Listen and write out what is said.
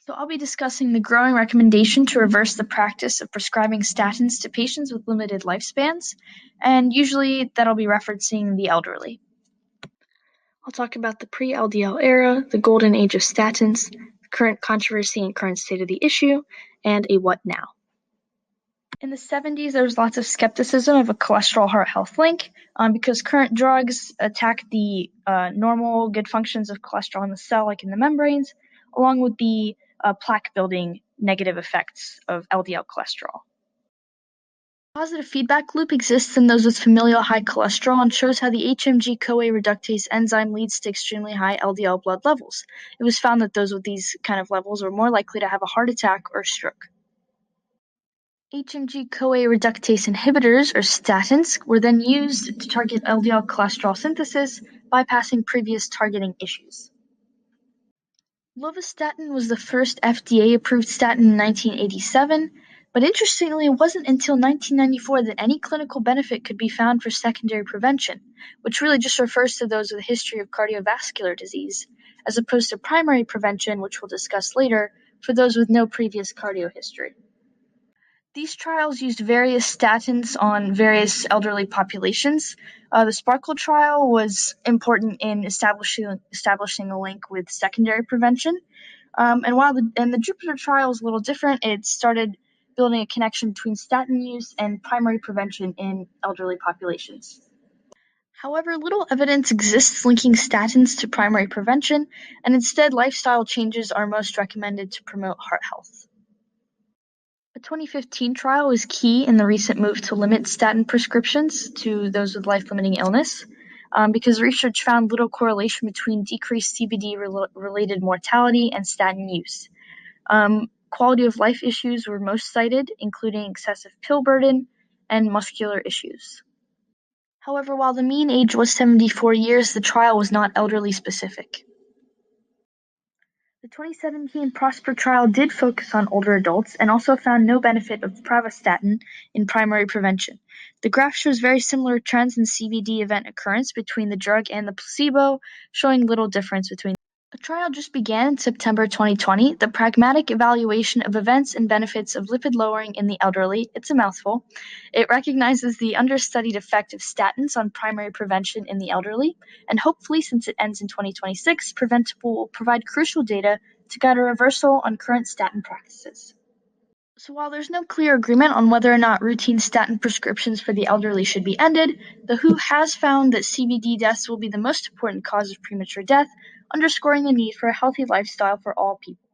So I'll be discussing the growing recommendation to reverse the practice of prescribing statins to patients with limited lifespans, and usually that'll be referencing the elderly. I'll talk about the pre-LDL era, the golden age of statins, the current controversy and current state of the issue, and a what now. In the 70s, there was lots of skepticism of a cholesterol-heart health link because current drugs attack the normal good functions of cholesterol in the cell, like in the membranes, along with the plaque-building negative effects of LDL cholesterol. Positive feedback loop exists in those with familial high cholesterol and shows how the HMG-CoA reductase enzyme leads to extremely high LDL blood levels. It was found that those with these kind of levels were more likely to have a heart attack or stroke. HMG-CoA reductase inhibitors, or statins, were then used to target LDL cholesterol synthesis, bypassing previous targeting issues. Lovastatin was the first FDA-approved statin in 1987, but interestingly, it wasn't until 1994 that any clinical benefit could be found for secondary prevention, which really just refers to those with a history of cardiovascular disease, as opposed to primary prevention, which we'll discuss later, for those with no previous cardio history. These trials used various statins on various elderly populations. The Sparkle trial was important in establishing a link with secondary prevention. And while the Jupiter trial was a little different, it started building a connection between statin use and primary prevention in elderly populations. However, little evidence exists linking statins to primary prevention, and instead lifestyle changes are most recommended to promote heart health. A 2015 trial was key in the recent move to limit statin prescriptions to those with life-limiting illness, because research found little correlation between decreased CVD-related mortality and statin use. Quality of life issues were most cited, including excessive pill burden and muscular issues. However, while the mean age was 74 years, the trial was not elderly specific. The 2017 Prosper trial did focus on older adults and also found no benefit of pravastatin in primary prevention. The graph shows very similar trends in CVD event occurrence between the drug and the placebo, showing little difference between. A trial just began in September 2020, the Pragmatic Evaluation of Events and Benefits of Lipid Lowering in the Elderly. It's a mouthful. It recognizes the understudied effect of statins on primary prevention in the elderly, and hopefully, since it ends in 2026, Preventable will provide crucial data to guide a reversal on current statin practices. So while there's no clear agreement on whether or not routine statin prescriptions for the elderly should be ended, the WHO has found that CVD deaths will be the most important cause of premature death, underscoring the need for a healthy lifestyle for all people.